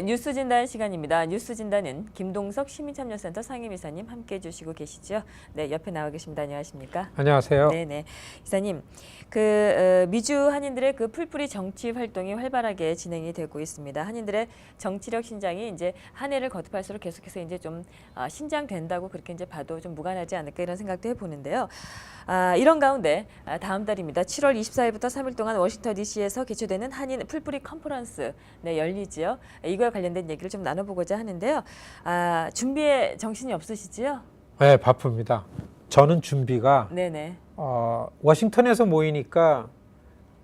뉴스 진단 시간입니다. 뉴스 진단은 김동석 시민참여센터 상임이사님 함께해 주시고 계시죠. 네, 옆에 나와 계십니다. 안녕하십니까? 안녕하세요. 네네. 이사님, 미주 한인들의 풀뿌리 정치 활동이 활발하게 진행이 되고 있습니다. 한인들의 정치력 신장이 이제 한 해를 거듭할수록 계속해서 이제 좀 신장된다고 그렇게 이제 봐도 좀 무관하지 않을까 이런 생각도 해보는데요. 이런 가운데 다음 달입니다. 7월 24일부터 3일 동안 워싱턴 DC에서 개최되는 한인 풀뿌리 컨퍼런스 열리지요. 이거와 관련된 얘기를 좀 나눠보고자 하는데요. 준비에 정신이 없으시지요? 네, 바쁩니다. 저는 준비가 네네. 워싱턴에서 모이니까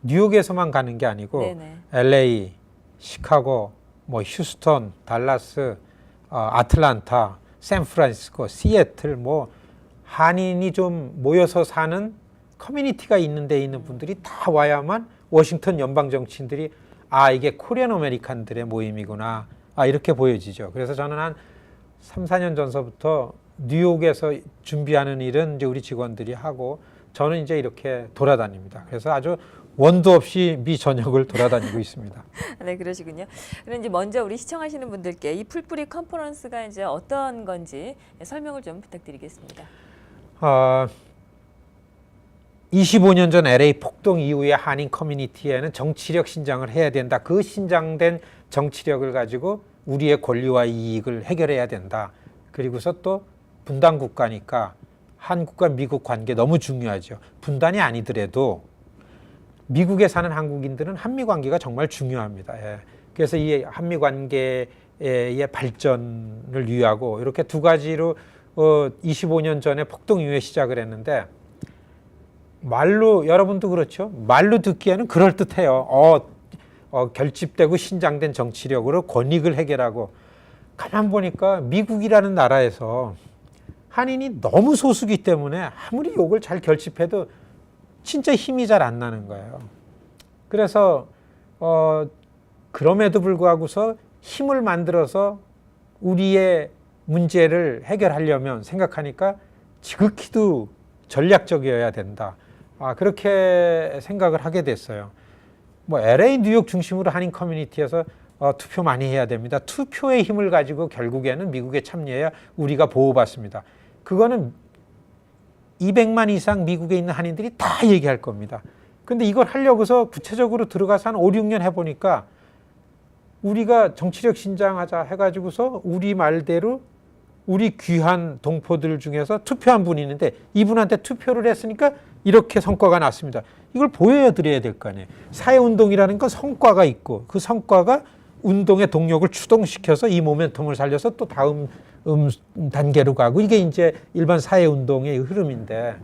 뉴욕에서만 가는 게 아니고 네네. LA, 시카고, 뭐 휴스턴, 달라스, 아틀란타, 샌프란시스코, 시애틀 뭐 한인이 좀 모여서 사는 커뮤니티가 있는 데 있는 분들이 다 와야만 워싱턴 연방 정치인들이 이게 코리안 아메리칸들의 모임이구나 이렇게 보여지죠. 그래서 저는 한 3, 4년 전서부터 뉴욕에서 준비하는 일은 이제 우리 직원들이 하고 저는 이제 이렇게 돌아다닙니다. 그래서 아주 원도 없이 미 전역을 돌아다니고 있습니다. 네, 그러시군요. 그럼 이제 먼저 우리 시청하시는 분들께 이 풀뿌리 컨퍼런스가 이제 어떤 건지 설명을 좀 부탁드리겠습니다. 25년 전 LA 폭동 이후에 한인 커뮤니티에는 정치력 신장을 해야 된다. 그 신장된 정치력을 가지고 우리의 권리와 이익을 해결해야 된다. 그리고서 또 분단 국가니까 한국과 미국 관계 너무 중요하죠. 분단이 아니더라도 미국에 사는 한국인들은 한미 관계가 정말 중요합니다. 예. 그래서 이 한미 관계의 발전을 위하고 이렇게 두 가지로 25년 전에 폭동 이후에 시작을 했는데 말로 여러분도 그렇죠. 말로 듣기에는 그럴듯해요. 결집되고 신장된 정치력으로 권익을 해결하고 가만 보니까 미국이라는 나라에서 한인이 너무 소수기 때문에 아무리 욕을 잘 결집해도 진짜 힘이 잘 안 나는 거예요. 그래서 그럼에도 불구하고서 힘을 만들어서 우리의 문제를 해결하려면 생각하니까 지극히도 전략적이어야 된다. 그렇게 생각을 하게 됐어요. 뭐 LA, 뉴욕 중심으로 한인 커뮤니티에서 투표 많이 해야 됩니다. 투표의 힘을 가지고 결국에는 미국에 참여해야 우리가 보호받습니다. 그거는 200만 이상 미국에 있는 한인들이 다 얘기할 겁니다. 근데 이걸 하려고서 구체적으로 들어가서 한 5, 6년 해보니까 우리가 정치력 신장하자 해가지고서 우리 말대로 우리 귀한 동포들 중에서 투표한 분이 있는데 이분한테 투표를 했으니까 이렇게 성과가 났습니다. 이걸 보여드려야 될 거 아니에요. 사회운동이라는 건 성과가 있고 그 성과가 운동의 동력을 추동시켜서 이 모멘텀을 살려서 또 다음 단계로 가고 이게 이제 일반 사회운동의 흐름인데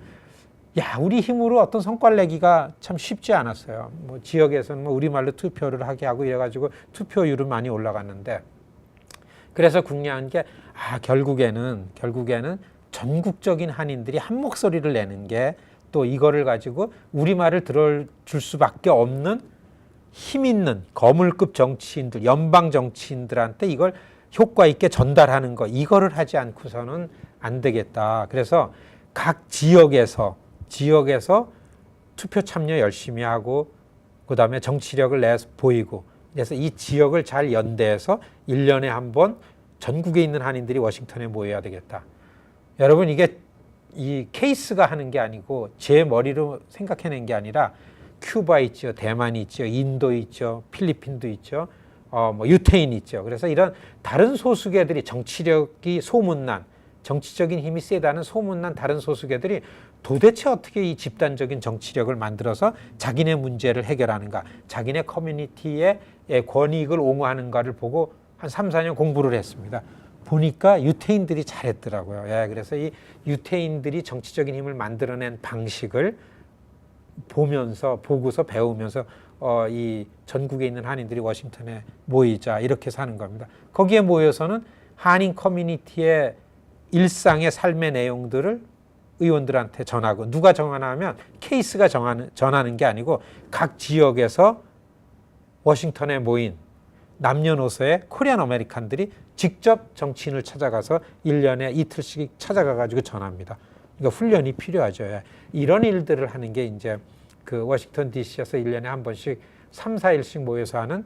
우리 힘으로 어떤 성과를 내기가 참 쉽지 않았어요. 뭐 지역에서는 뭐 우리말로 투표를 하게 하고 이래가지고 투표율은 많이 올라갔는데 그래서 궁리한 게 결국에는 전국적인 한인들이 한 목소리를 내는 게 또 이거를 가지고 우리말을 들어줄 수밖에 없는 힘 있는 거물급 정치인들, 연방 정치인들한테 이걸 효과 있게 전달하는 거 이거를 하지 않고서는 안 되겠다. 그래서 각 지역에서 투표 참여 열심히 하고 그다음에 정치력을 내서 보이고 그래서 이 지역을 잘 연대해서 1년에 한 번 전국에 있는 한인들이 워싱턴에 모여야 되겠다. 여러분 이게 이 케이스가 하는 게 아니고 제 머리로 생각해낸 게 아니라 큐바 있죠, 대만이 있죠, 인도 있죠, 필리핀도 있죠, 뭐 유태인 있죠. 그래서 이런 다른 소수계들이 정치력이 소문난 정치적인 힘이 세다는 소문난 다른 소수계들이 도대체 어떻게 이 집단적인 정치력을 만들어서 자기네 문제를 해결하는가, 자기네 커뮤니티의 권익을 옹호하는가를 보고 한 3, 4년 공부를 했습니다. 보니까 유태인들이 잘했더라고요. 그래서 이 유태인들이 정치적인 힘을 만들어낸 방식을 보고서 배우면서 이 전국에 있는 한인들이 워싱턴에 모이자 이렇게 사는 겁니다. 거기에 모여서는 한인 커뮤니티의 일상의 삶의 내용들을 의원들한테 전하고 누가 전하냐면 케이스가 전하는 게 아니고 각 지역에서 워싱턴에 모인 남녀노소의 코리안 아메리칸들이 직접 정치인을 찾아가서 1년에 이틀씩 찾아가가지고 전합니다. 그러니까 훈련이 필요하죠. 이런 일들을 하는 게 이제 그 워싱턴 DC에서 1년에 한 번씩 3, 4일씩 모여서 하는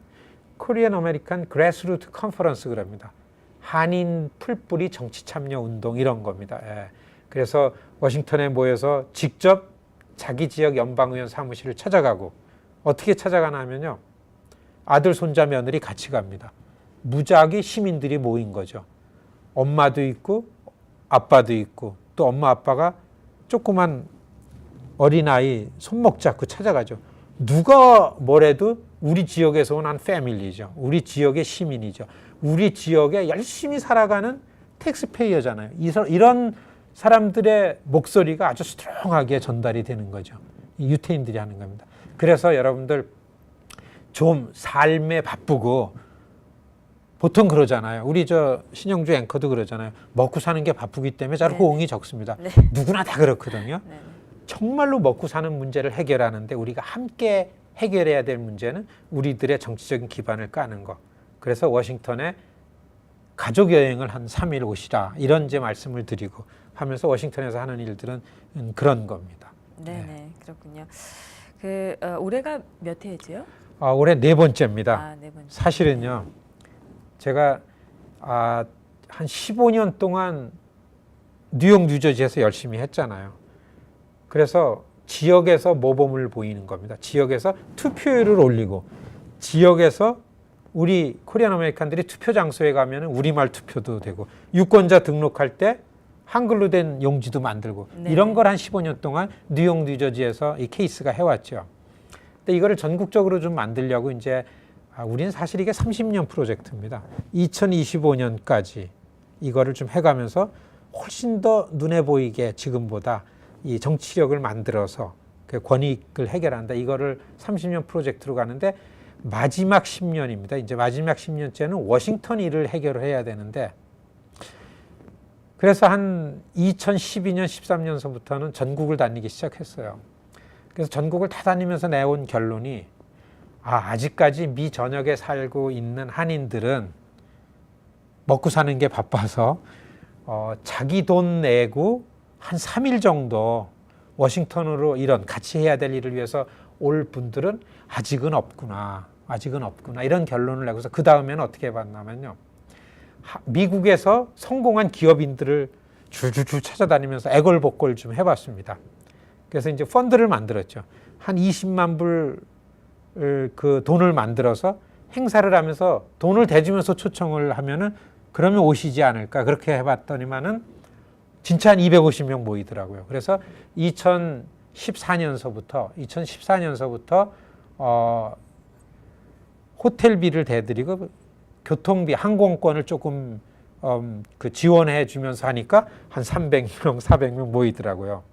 코리안 아메리칸 그래스루트 컨퍼런스 그럽니다. 한인 풀뿌리 정치 참여 운동 이런 겁니다. 예. 그래서 워싱턴에 모여서 직접 자기 지역 연방의원 사무실을 찾아가고 어떻게 찾아가냐면요. 아들, 손자, 며느리 같이 갑니다. 무작위 시민들이 모인 거죠. 엄마도 있고 아빠도 있고 또 엄마 아빠가 조그만 어린아이 손목 잡고 찾아가죠. 누가 뭐래도 우리 지역에서 온 한 패밀리죠. 우리 지역의 시민이죠. 우리 지역에 열심히 살아가는 텍스페이어잖아요. 이런 사람들의 목소리가 아주 스트롱하게 전달이 되는 거죠. 유태인들이 하는 겁니다. 그래서 여러분들 좀 삶에 바쁘고 보통 그러잖아요. 우리 저 신영주 앵커도 그러잖아요. 먹고 사는 게 바쁘기 때문에 잘 호응이 적습니다. 네. 누구나 다 그렇거든요. 네. 정말로 먹고 사는 문제를 해결하는데 우리가 함께 해결해야 될 문제는 우리들의 정치적인 기반을 까는 것. 그래서 워싱턴에 가족 여행을 한 3일 오시라 이런 제 말씀을 드리고 하면서 워싱턴에서 하는 일들은 그런 겁니다. 네, 그렇군요. 올해가 몇 해지요? 올해 4번째입니다. 아, 4번째. 사실은요, 제가 한 15년 동안 뉴욕, 뉴저지에서 열심히 했잖아요. 그래서 지역에서 모범을 보이는 겁니다. 지역에서 투표율을 올리고 지역에서 우리 코리안 아메리칸들이 투표 장소에 가면 우리말 투표도 되고 유권자 등록할 때 한글로 된 용지도 만들고 네. 이런 걸 한 15년 동안 뉴욕, 뉴저지에서 이 케이스가 해왔죠. 근데 이거를 전국적으로 좀 만들려고 이제 우리는 사실 이게 30년 프로젝트입니다. 2025년까지 이거를 좀 해가면서 훨씬 더 눈에 보이게 지금보다 이 정치력을 만들어서 그 권익을 해결한다. 이거를 30년 프로젝트로 가는데 마지막 10년입니다. 이제 마지막 10년째는 워싱턴 일을 해결을 해야 되는데 그래서 한 2012년, 13년서부터는 전국을 다니기 시작했어요. 그래서 전국을 다 다니면서 내온 결론이 아직까지 미 전역에 살고 있는 한인들은 먹고 사는 게 바빠서 자기 돈 내고 한 3일 정도 워싱턴으로 이런 같이 해야 될 일을 위해서 올 분들은 아직은 없구나 이런 결론을 내고서 그 다음에는 어떻게 봤냐면요. 미국에서 성공한 기업인들을 줄줄줄 찾아다니면서 애걸복걸 좀 해봤습니다. 그래서 이제 펀드를 만들었죠. 한 20만 불 그 돈을 만들어서 행사를 하면서 돈을 대주면서 초청을 하면은 그러면 오시지 않을까 그렇게 해봤더니만은 진짜 한 250명 모이더라고요. 그래서 2014년서부터 호텔비를 대드리고 교통비, 항공권을 조금 지원해 주면서 하니까 한 300명, 400명 모이더라고요.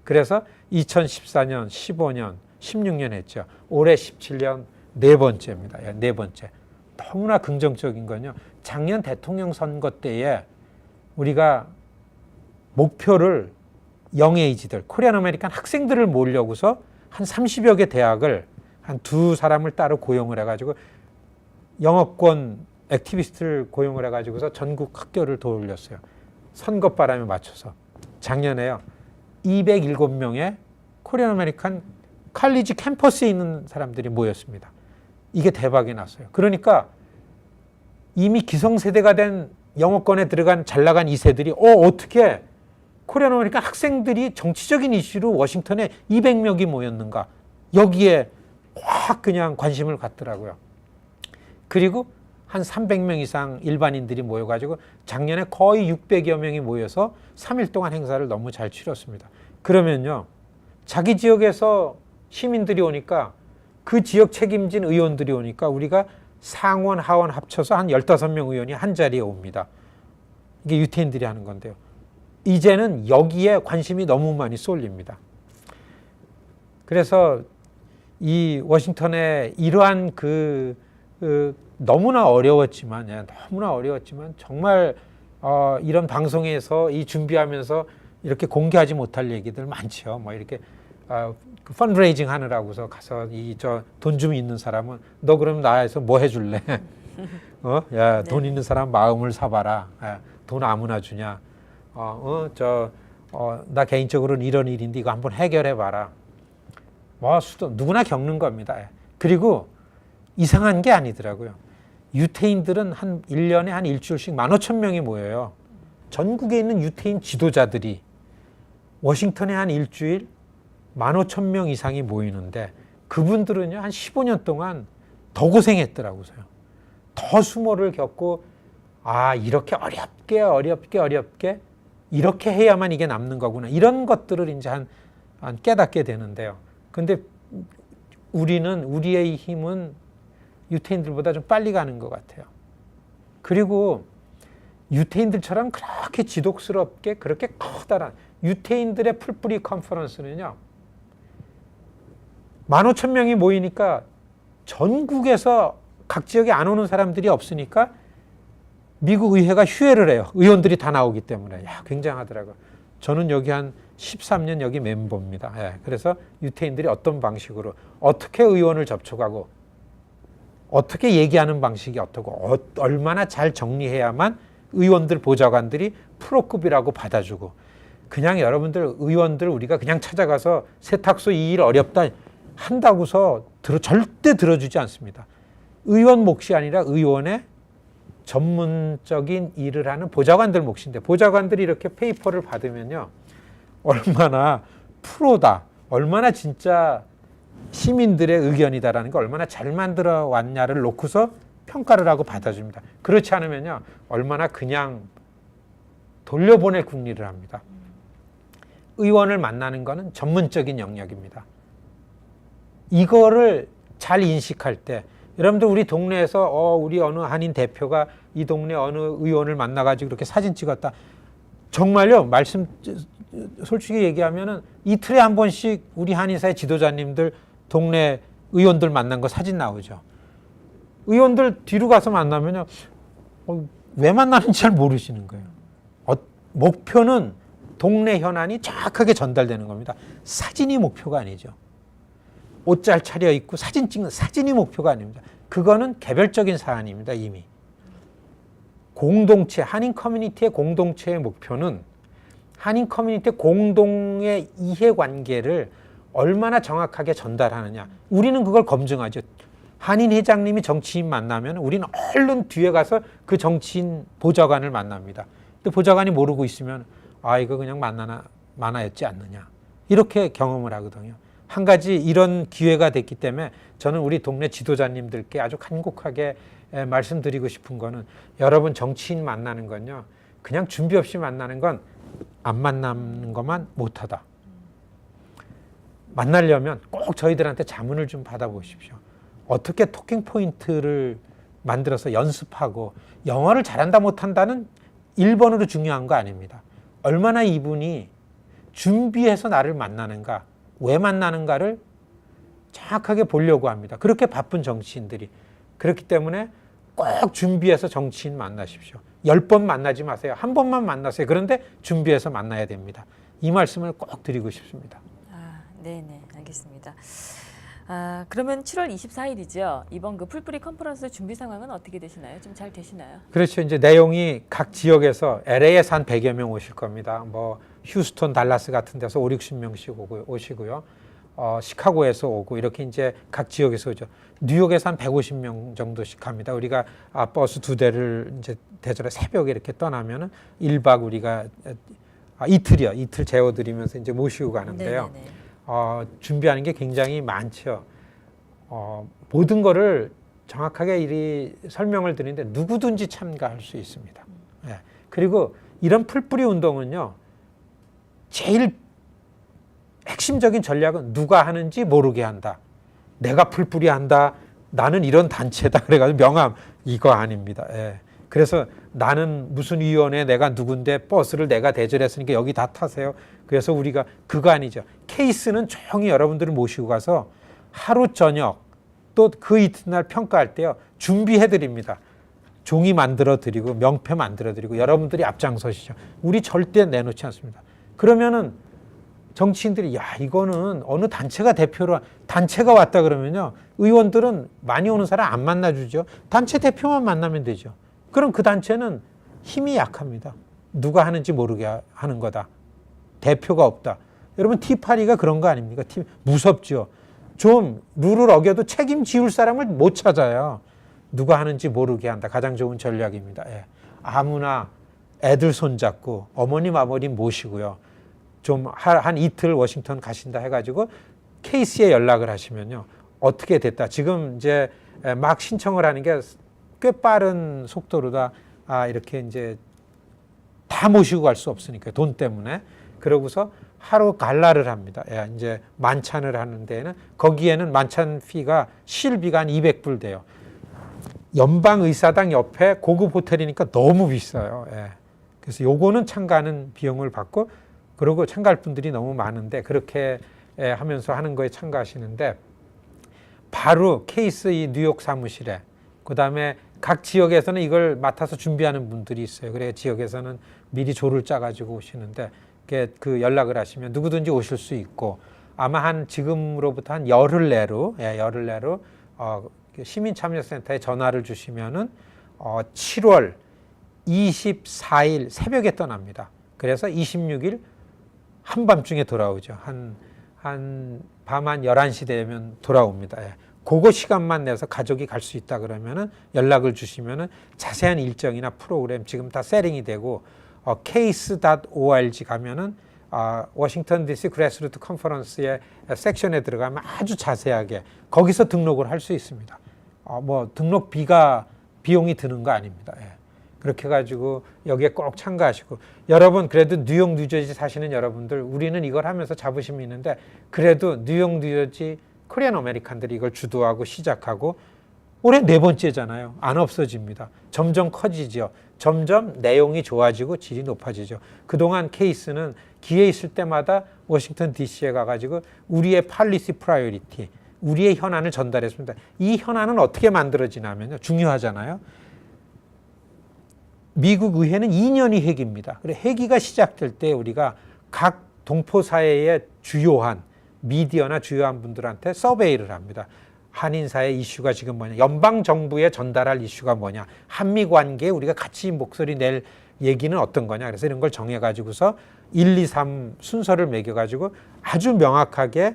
그래서 2014년, 15년, 16년 했죠. 올해 17년 4번째입니다. 4번째. 너무나 긍정적인 건요. 작년 대통령 선거 때에 우리가 목표를 영에이지들, 코리안 아메리칸 학생들을 모으려고서 한 30여 개 대학을 한 2사람을 따로 고용을 해가지고 영어권 액티비스트를 고용을 해가지고서 전국 학교를 돌렸어요. 선거바람에 맞춰서. 작년에요. 207명의 코리안 아메리칸 칼리지 캠퍼스에 있는 사람들이 모였습니다. 이게 대박이 났어요. 그러니까 이미 기성세대가 된 영어권에 들어간 잘 나간 2세들이 어떻게 코리안 아메리칸 학생들이 정치적인 이슈로 워싱턴에 200명이 모였는가. 여기에 확 그냥 관심을 갖더라고요. 그리고 한 300명 이상 일반인들이 모여가지고 작년에 거의 600여 명이 모여서 3일 동안 행사를 너무 잘 치렀습니다. 그러면요. 자기 지역에서 시민들이 오니까 그 지역 책임진 의원들이 오니까 우리가 상원, 하원 합쳐서 한 15명 의원이 한 자리에 옵니다. 이게 유태인들이 하는 건데요. 이제는 여기에 관심이 너무 많이 쏠립니다. 그래서 이 워싱턴에 이러한 너무나 어려웠지만 정말 이런 방송에서 이 준비하면서 이렇게 공개하지 못할 얘기들 많죠. 뭐 이렇게 펀드레이징 하느라고서 가서 돈 좀 있는 사람은 너 그럼 나에서 뭐 해줄래? 야, 돈 있는 사람 마음을 사봐라. 돈 아무나 주냐? 나 개인적으로는 이런 일인데 이거 한번 해결해 봐라. 누구나 겪는 겁니다. 그리고 이상한 게 아니더라고요. 유태인들은 한 1년에 한 일주일씩 15,000명이 모여요. 전국에 있는 유태인 지도자들이 워싱턴에 한 일주일 15,000명 이상이 모이는데 그분들은요 한 15년 동안 더 고생했더라고요. 더 수모를 겪고 이렇게 어렵게 이렇게 해야만 이게 남는 거구나. 이런 것들을 이제 한 깨닫게 되는데요. 근데 우리의 힘은 유태인들보다 좀 빨리 가는 것 같아요. 그리고 유태인들처럼 그렇게 지독스럽게 그렇게 커다란 유태인들의 풀뿌리 컨퍼런스는요. 15,000명이 모이니까 전국에서 각 지역에 안 오는 사람들이 없으니까 미국 의회가 휴회를 해요. 의원들이 다 나오기 때문에. 굉장하더라고요. 저는 여기 한 13년 여기 멤버입니다. 그래서 유태인들이 어떤 방식으로 어떻게 의원을 접촉하고 어떻게 얘기하는 방식이 어떻고 얼마나 잘 정리해야만 의원들 보좌관들이 프로급이라고 받아주고 그냥 여러분들 의원들 우리가 그냥 찾아가서 세탁소 이 일 어렵다 한다고서 절대 들어주지 않습니다. 의원 몫이 아니라 의원의 전문적인 일을 하는 보좌관들 몫인데 보좌관들이 이렇게 페이퍼를 받으면요. 얼마나 프로다. 얼마나 진짜 시민들의 의견이다라는 거 얼마나 잘 만들어 왔냐를 놓고서 평가를 하고 받아줍니다. 그렇지 않으면요. 얼마나 그냥 돌려보낼 국리를 합니다. 의원을 만나는 거는 전문적인 영역입니다. 이거를 잘 인식할 때 여러분들 우리 동네에서 우리 어느 한인 대표가 이 동네 어느 의원을 만나가지고 이렇게 사진 찍었다. 정말요. 솔직히 얘기하면은 이틀에 한 번씩 우리 한인사회 지도자님들 동네 의원들 만난 거 사진 나오죠. 의원들 뒤로 가서 만나면요. 왜 만나는지 잘 모르시는 거예요. 목표는 동네 현안이 정확하게 전달되는 겁니다. 사진이 목표가 아니죠. 옷 잘 차려입고 사진 찍는 사진이 목표가 아닙니다. 그거는 개별적인 사안입니다. 이미. 공동체, 한인 커뮤니티의 공동체의 목표는 한인 커뮤니티의 공동의 이해관계를 얼마나 정확하게 전달하느냐. 우리는 그걸 검증하죠. 한인 회장님이 정치인 만나면 우리는 얼른 뒤에 가서 그 정치인 보좌관을 만납니다. 근데 보좌관이 모르고 있으면 이거 그냥 만화였지 않느냐. 이렇게 경험을 하거든요. 한 가지 이런 기회가 됐기 때문에 저는 우리 동네 지도자님들께 아주 간곡하게 말씀드리고 싶은 거는 여러분 정치인 만나는 건요. 그냥 준비 없이 만나는 건 안 만나는 것만 못하다. 만나려면 꼭 저희들한테 자문을 좀 받아보십시오. 어떻게 토킹 포인트를 만들어서 연습하고 영어를 잘한다 못한다는 1번으로 중요한 거 아닙니다. 얼마나 이분이 준비해서 나를 만나는가, 왜 만나는가를 정확하게 보려고 합니다. 그렇게 바쁜 정치인들이. 그렇기 때문에 꼭 준비해서 정치인 만나십시오. 10번 만나지 마세요. 한 번만 만나세요. 그런데 준비해서 만나야 됩니다. 이 말씀을 꼭 드리고 싶습니다. 네네, 알겠습니다. 그러면 7월 24일이죠. 이번 그 풀뿌리 컨퍼런스 준비 상황은 어떻게 되시나요? 좀 잘 되시나요? 그렇죠. 이제 내용이 각 지역에서 LA에서 한 100여 명 오실 겁니다. 휴스턴, 달라스 같은 데서 50-60명씩 오시고요. 시카고에서 오고 이렇게 이제 각 지역에서 오죠. 뉴욕에서 한 150명 정도씩 합니다. 우리가 버스 2대를 이제 대절에 새벽에 이렇게 떠나면은 1박 우리가 이틀이요. 이틀 재워드리면서 이제 모시고 가는데요. 준비하는 게 굉장히 많죠. 모든 거를 정확하게 설명을 드리는데 누구든지 참가할 수 있습니다. 그리고 이런 풀뿌리 운동은요. 제일 핵심적인 전략은 누가 하는지 모르게 한다. 내가 풀뿌리 한다. 나는 이런 단체다. 그래가지고 명함 이거 아닙니다. 그래서 나는 무슨 위원회 내가 누군데 버스를 내가 대절했으니까 여기 다 타세요. 그래서 우리가 그거 아니죠. 케이스는 조용히 여러분들을 모시고 가서 하루 저녁 또 그 이튿날 평가할 때요. 준비해드립니다. 종이 만들어드리고 명패 만들어드리고 여러분들이 앞장서시죠. 우리 절대 내놓지 않습니다. 그러면은 정치인들이 이거는 어느 단체가 대표로 단체가 왔다 그러면요. 의원들은 많이 오는 사람 안 만나주죠. 단체 대표만 만나면 되죠. 그럼 그 단체는 힘이 약합니다. 누가 하는지 모르게 하는 거다. 대표가 없다. 여러분 티파리가 그런 거 아닙니까? 무섭죠. 좀 룰을 어겨도 책임지울 사람을 못 찾아요. 누가 하는지 모르게 한다. 가장 좋은 전략입니다. 예. 아무나 애들 손잡고 어머님 아버님 모시고요. 좀 한 이틀 워싱턴 가신다 해가지고 케이스에 연락을 하시면요. 어떻게 됐다. 지금 이제 막 신청을 하는 게 꽤 빠른 속도로다. 이렇게 이제 다 모시고 갈 수 없으니까 돈 때문에. 그러고서 하루 갈라를 합니다. 예, 이제 만찬을 하는 데에는 거기에는 만찬 피가 실비가 한 200불 돼요. 연방의사당 옆에 고급 호텔이니까 너무 비싸요. 예. 그래서 요거는 참가하는 비용을 받고 그리고 참가할 분들이 너무 많은데 그렇게 하면서 하는 거에 참가하시는데 바로 케이스 이 뉴욕 사무실에 그다음에 각 지역에서는 이걸 맡아서 준비하는 분들이 있어요. 그래 지역에서는 미리 조를 짜가지고 오시는데 그 연락을 하시면 누구든지 오실 수 있고 아마 한 지금으로부터 한 열흘 내로 시민참여센터에 전화를 주시면은 7월 24일 새벽에 떠납니다. 그래서 26일 한밤중에 돌아오죠. 한 밤 한 11시 되면 돌아옵니다. 예. 그거 시간만 내서 가족이 갈 수 있다 그러면은 연락을 주시면은 자세한 일정이나 프로그램 지금 다 세팅이 되고 case.org 가면은 워싱턴 DC 그래스루트 컨퍼런스의 섹션에 들어가면 아주 자세하게 거기서 등록을 할 수 있습니다. 뭐 등록비가 비용이 드는 거 아닙니다. 예. 그렇게 해가지고 여기에 꼭 참가하시고 여러분 그래도 뉴욕 뉴저지 사시는 여러분들 우리는 이걸 하면서 자부심이 있는데 그래도 뉴욕 뉴저지 코리안 아메리칸들이 이걸 주도하고 시작하고 올해 4번째잖아요. 안 없어집니다. 점점 커지죠. 점점 내용이 좋아지고 질이 높아지죠. 그동안 케이스는 기회 있을 때마다 워싱턴 DC에 가가지고 우리의 팔리시 프라이어리티, 우리의 현안을 전달했습니다. 이 현안은 어떻게 만들어지냐면요. 중요하잖아요. 미국 의회는 2년이 회기입니다. 그래 회기가 시작될 때 우리가 각 동포사회의 주요한 미디어나 주요한 분들한테 서베이를 합니다. 한인사의 이슈가 지금 뭐냐, 연방정부에 전달할 이슈가 뭐냐, 한미관계에 우리가 같이 목소리 낼 얘기는 어떤 거냐. 그래서 이런 걸 정해가지고서 1, 2, 3 순서를 매겨가지고 아주 명확하게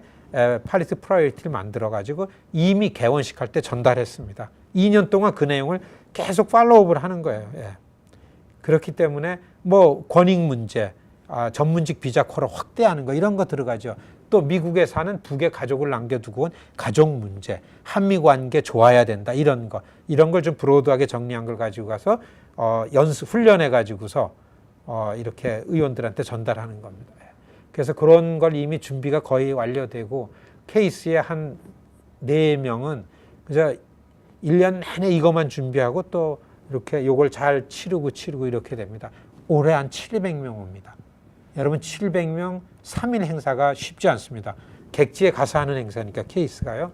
팔리시 프라이어리티를 만들어가지고 이미 개원식할 때 전달했습니다. 2년 동안 그 내용을 계속 팔로우업을 하는 거예요. 예. 그렇기 때문에 뭐 권익 문제, 전문직 비자 코를 확대하는 거 이런 거 들어가죠. 또 미국에 사는 북의 가족을 남겨두고 온 가족 문제, 한미 관계 좋아야 된다 이런 걸 좀 브로드하게 정리한 걸 가지고 가서 연습 훈련해 가지고서 이렇게 의원들한테 전달하는 겁니다. 그래서 그런 걸 이미 준비가 거의 완료되고 케이스의 한 4명은 그저 1년 내내 이것만 준비하고 또 이렇게 요걸 잘 치르고 이렇게 됩니다. 올해 한 700명 옵니다. 여러분 700명 3일 행사가 쉽지 않습니다. 객지에 가서 하는 행사니까 케이스가요.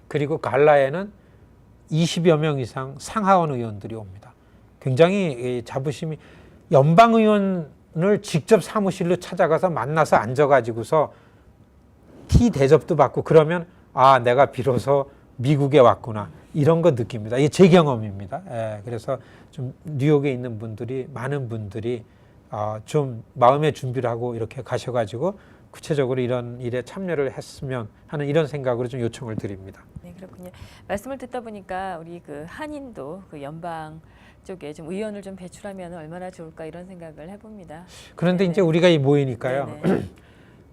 그리고 갈라에는 20여 명 이상 상하원 의원들이 옵니다. 굉장히 자부심이 연방의원을 직접 사무실로 찾아가서 만나서 앉아가지고서 티 대접도 받고 그러면 내가 비로소 미국에 왔구나 이런 거 느낍니다. 이게 제 경험입니다. 그래서 좀 뉴욕에 있는 분들이 많은 분들이 좀 마음의 준비를 하고 이렇게 가셔가지고 구체적으로 이런 일에 참여를 했으면 하는 이런 생각으로 좀 요청을 드립니다. 네, 그렇군요. 말씀을 듣다 보니까 우리 그 한인도 그 연방 쪽에 좀 의원을 좀 배출하면 얼마나 좋을까 이런 생각을 해봅니다. 그런데 네네. 이제 우리가 이 모이니까요.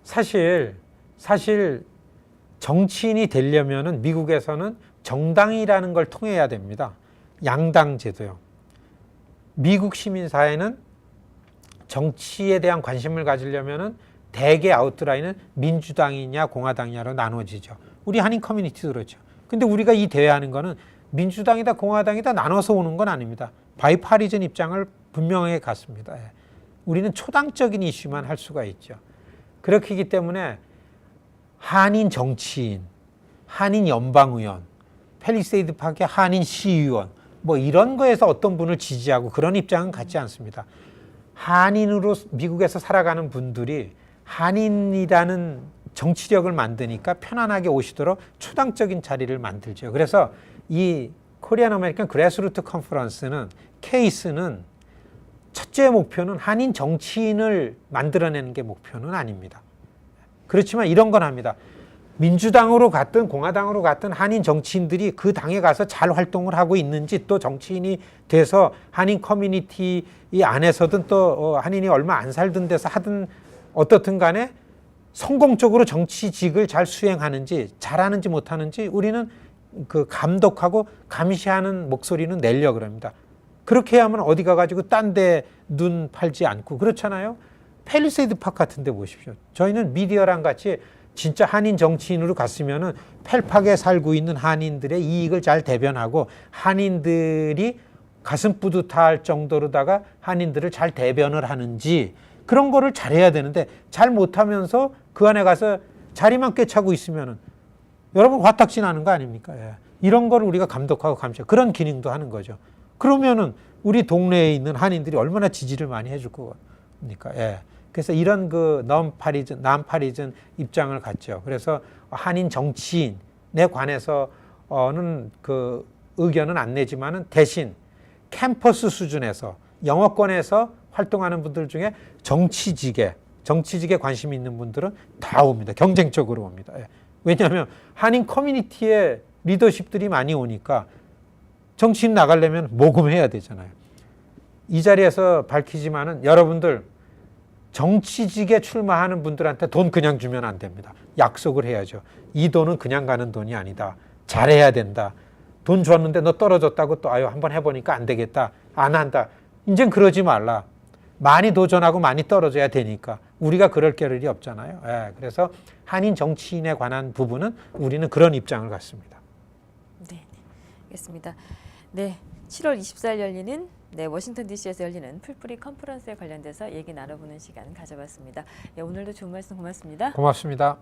사실 정치인이 되려면은 미국에서는 정당이라는 걸 통해야 됩니다. 양당 제도요. 미국 시민사회는 정치에 대한 관심을 가지려면은 대개 아웃라인은 민주당이냐 공화당이냐로 나눠지죠. 우리 한인 커뮤니티도 그렇죠. 근데 우리가 이 대회하는 거는 민주당이다 공화당이다 나눠서 오는 건 아닙니다. 바이파리전 입장을 분명하게 갖습니다. 우리는 초당적인 이슈만 할 수가 있죠. 그렇기 때문에 한인 정치인, 한인 연방의원, 팰리세이드 파크의 한인 시의원 뭐 이런 거에서 어떤 분을 지지하고 그런 입장은 갖지 않습니다. 한인으로 미국에서 살아가는 분들이 한인이라는 정치력을 만드니까 편안하게 오시도록 초당적인 자리를 만들죠. 그래서 이 코리안 아메리칸 그래스루트 컨퍼런스는 케이스는 첫째 목표는 한인 정치인을 만들어내는 게 목표는 아닙니다. 그렇지만 이런 건 합니다. 민주당으로 갔든 공화당으로 갔든 한인 정치인들이 그 당에 가서 잘 활동을 하고 있는지, 또 정치인이 돼서 한인 커뮤니티 안에서든 또 한인이 얼마 안 살던 데서 하든 어떻든 간에 성공적으로 정치직을 잘 수행하는지, 잘하는지 못하는지 우리는 그 감독하고 감시하는 목소리는 내려고 합니다. 그렇게 하면 어디 가가지고 딴 데 눈 팔지 않고 그렇잖아요. 팰리세이드 파크 같은 데 보십시오. 저희는 미디어랑 같이 진짜 한인 정치인으로 갔으면은 펠팍에 살고 있는 한인들의 이익을 잘 대변하고 한인들이 가슴 뿌듯할 정도로다가 한인들을 잘 대변을 하는지 그런 거를 잘해야 되는데 잘 못하면서 그 안에 가서 자리만 꿰차고 있으면은 여러분 화딱지 나는 거 아닙니까? 예. 이런 걸 우리가 감독하고 감시하고 그런 기능도 하는 거죠. 그러면은 우리 동네에 있는 한인들이 얼마나 지지를 많이 해줄 겁니까? 예. 그래서 이런 그 남파리즌 입장을 갖죠. 그래서 한인 정치인에 관해서는 그 의견은 안 내지만은 대신 캠퍼스 수준에서 영어권에서 활동하는 분들 중에 정치직에 관심 있는 분들은 다 옵니다. 경쟁적으로 옵니다. 예. 왜냐하면 한인 커뮤니티에 리더십들이 많이 오니까 정치인 나가려면 모금해야 되잖아요. 이 자리에서 밝히지만은 여러분들 정치직에 출마하는 분들한테 돈 그냥 주면 안 됩니다. 약속을 해야죠. 이 돈은 그냥 가는 돈이 아니다. 잘해야 된다. 돈 줬는데 너 떨어졌다고 또 아유 한번 해보니까 안 되겠다. 안 한다. 이젠 그러지 말라. 많이 도전하고 많이 떨어져야 되니까. 우리가 그럴 겨를이 없잖아요. 예, 그래서 한인 정치인에 관한 부분은 우리는 그런 입장을 갖습니다. 네, 알겠습니다. 네, 7월 24일 열리는 워싱턴 DC에서 열리는 풀뿌리 컨퍼런스에 관련돼서 얘기 나눠보는 시간 가져봤습니다. 네, 오늘도 좋은 말씀 고맙습니다. 고맙습니다.